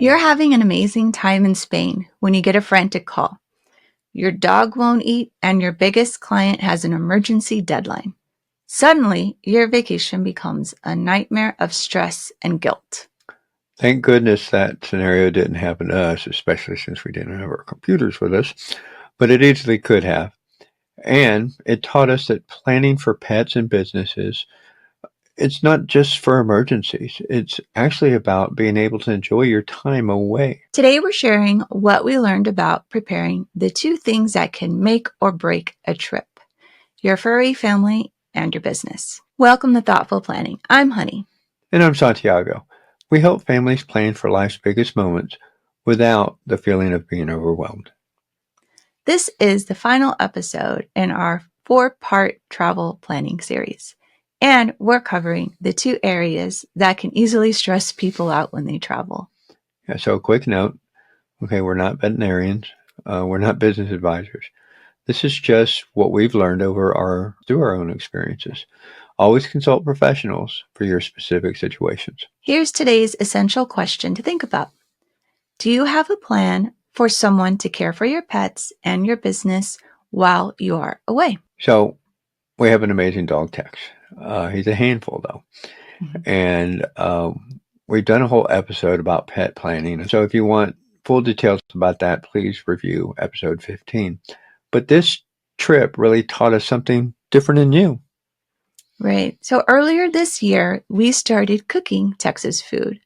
You're having an amazing time in Spain when you get a frantic call. Your dog won't eat and your biggest client has an emergency deadline. Suddenly, your vacation becomes a nightmare of stress and guilt. Thank goodness that scenario didn't happen to us, especially since we didn't have our computers with us, but it easily could have. And it taught us that planning for pets and businesses, it's not just for emergencies. It's actually about being able to enjoy your time away. Today, we're sharing what we learned about preparing the two things that can make or break a trip: your furry family and your business. Welcome to Thoughtful Planning. I'm Honey. And I'm Santiago. We help families plan for life's biggest moments without the feeling of being overwhelmed. This is the final episode in our 4-part travel planning series, and we're covering the two areas that can easily stress people out when they travel. Yeah, so a quick note. Okay, we're not veterinarians. We're not business advisors. This is just what we've learned through our own experiences. Always consult professionals for your specific situations. Here's today's essential question to think about. Do you have a plan for someone to care for your pets and your business while you are away? So we have an amazing dog, Tex. He's a handful, though. And we've done a whole episode about pet planning. So if you want full details about that, please review episode 15. But this trip really taught us something different and new. Right. So earlier this year, we started cooking Texas food.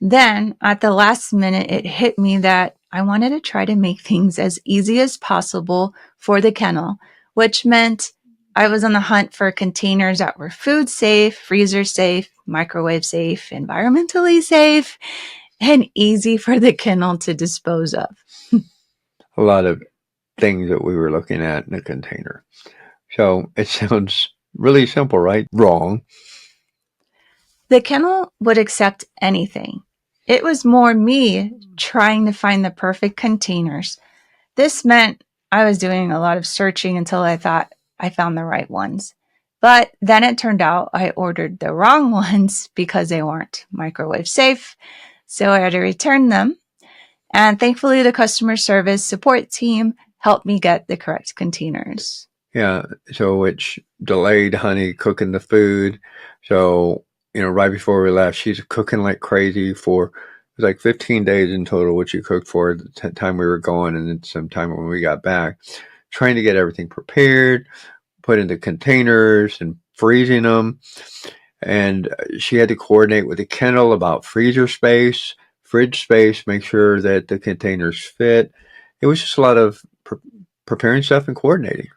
Then at the last minute, it hit me that I wanted to try to make things as easy as possible for the kennel, which meant I was on the hunt for containers that were food safe, freezer safe, microwave safe, environmentally safe, and easy for the kennel to dispose of. A lot of things that we were looking at in a container. So it sounds really simple, right? Wrong. The kennel would accept anything. It was more me trying to find the perfect containers. This meant I was doing a lot of searching until I thought I found the right ones. But then it turned out I ordered the wrong ones because they weren't microwave safe. So I had to return them. And thankfully, the customer service support team helped me get the correct containers. Yeah, so which delayed Honey cooking the food. So, right before we left, she's cooking like crazy for, it was like 15 days in total, which she cooked for the time we were going and then some time when we got back, trying to get everything prepared, put into containers and freezing them. And she had to coordinate with the kennel about freezer space, fridge space, make sure that the containers fit. It was just a lot of preparing stuff and coordinating.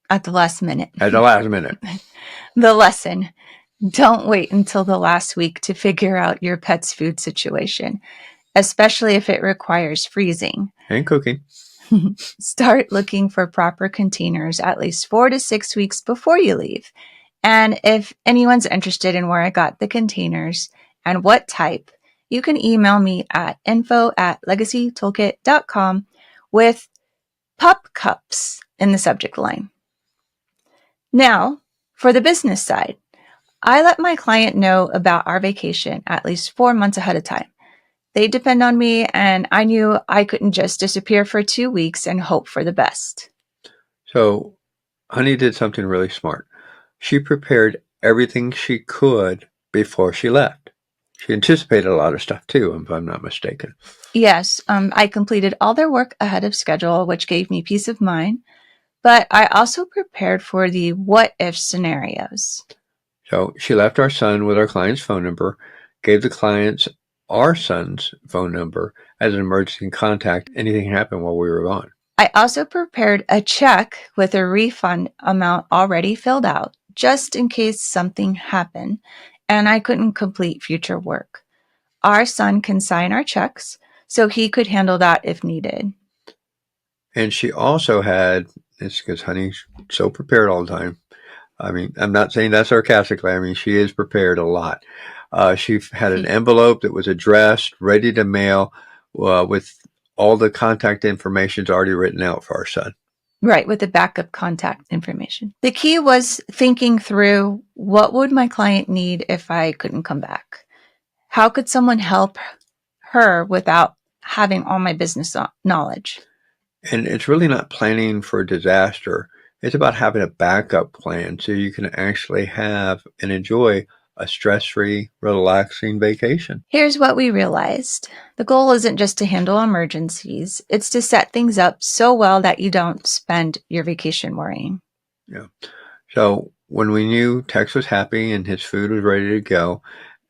At the last minute. At the last minute. The lesson: don't wait until the last week to figure out your pet's food situation, especially if it requires freezing. And cooking. Start looking for proper containers at least 4 to 6 weeks before you leave. And if anyone's interested in where I got the containers and what type, you can email me at info@legacytoolkit.com with pup cups in the subject line. Now, for the business side, I let my client know about our vacation at least 4 months ahead of time. They depend on me, and I knew I couldn't just disappear for 2 weeks and hope for the best. So, Honey did something really smart. She prepared everything she could before she left. She anticipated a lot of stuff too, if I'm not mistaken. Yes, I completed all their work ahead of schedule, which gave me peace of mind. But I also prepared for the what-if scenarios. So she left our son with our client's phone number, gave the clients our son's phone number as an emergency contact. Anything happened while we were gone. I also prepared a check with a refund amount already filled out, just in case something happened and I couldn't complete future work. Our son can sign our checks, so he could handle that if needed. And she also had, it's because Honey's so prepared all the time. I mean, I'm not saying that sarcastically. I mean, she is prepared a lot. She had an envelope that was addressed, ready to mail, with all the contact information already written out for our son. Right, with the backup contact information. The key was thinking through, what would my client need if I couldn't come back? How could someone help her without having all my business knowledge. And it's really not planning for a disaster. It's about having a backup plan so you can actually have and enjoy a stress-free, relaxing vacation. Here's what we realized. The goal isn't just to handle emergencies, it's to set things up so well that you don't spend your vacation worrying. Yeah. So when we knew Tex was happy and his food was ready to go,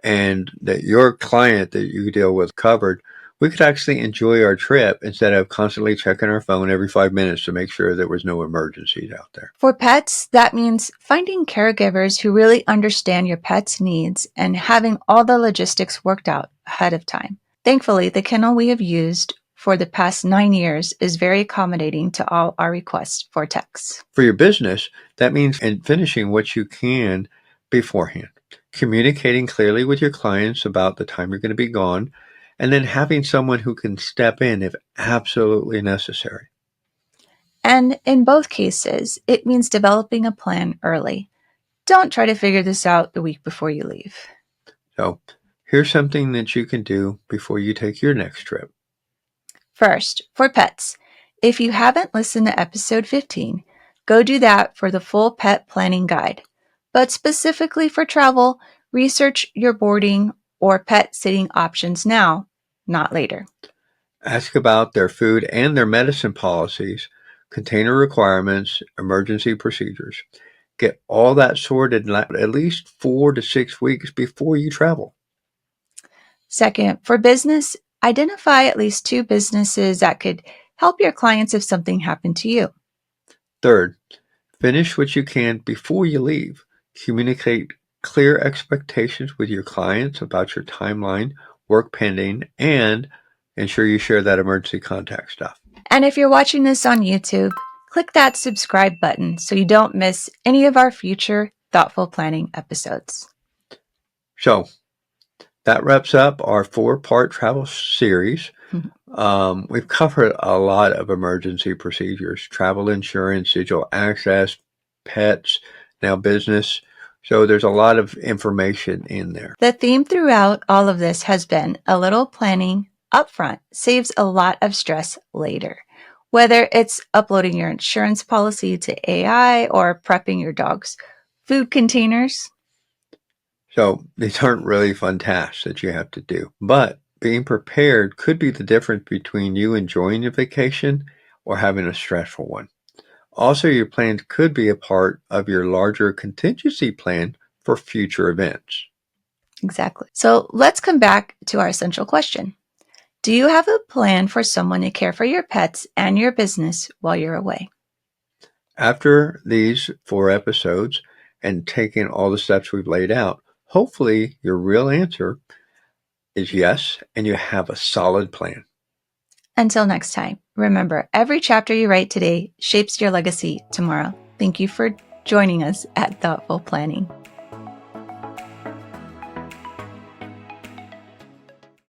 and that your client that you deal with covered, we could actually enjoy our trip instead of constantly checking our phone every 5 minutes to make sure there was no emergencies out there. For pets, that means finding caregivers who really understand your pet's needs and having all the logistics worked out ahead of time. Thankfully, the kennel we have used for the past 9 years is very accommodating to all our requests for Tex. For your business, that means finishing what you can beforehand, communicating clearly with your clients about the time you're going to be gone, and then having someone who can step in if absolutely necessary. And in both cases, it means developing a plan early. Don't try to figure this out the week before you leave. So here's something that you can do before you take your next trip. First, for pets, if you haven't listened to episode 15, go do that for the full pet planning guide. But specifically for travel, research your boarding or pet sitting options now, not later. Ask about their food and their medicine policies, container requirements, emergency procedures. Get all that sorted at least 4 to 6 weeks before you travel. Second, for business, identify at least 2 businesses that could help your clients if something happened to you. Third, finish what you can before you leave. Communicate clear expectations with your clients about your timeline, work pending, and ensure you share that emergency contact stuff. And if you're watching this on YouTube, click that subscribe button so you don't miss any of our future thoughtful planning episodes. So that wraps up our 4-part travel series. We've covered a lot of emergency procedures, travel insurance, digital access, pets, now business. So there's a lot of information in there. The theme throughout all of this has been a little planning upfront saves a lot of stress later. Whether it's uploading your insurance policy to AI or prepping your dog's food containers. So these aren't really fun tasks that you have to do, but being prepared could be the difference between you enjoying your vacation or having a stressful one. Also, your plans could be a part of your larger contingency plan for future events. Exactly. So let's come back to our essential question. Do you have a plan for someone to care for your pets and your business while you're away? After these 4 episodes and taking all the steps we've laid out, hopefully your real answer is yes, and you have a solid plan. Until next time, remember, every chapter you write today shapes your legacy tomorrow. Thank you for joining us at Thoughtful Planning.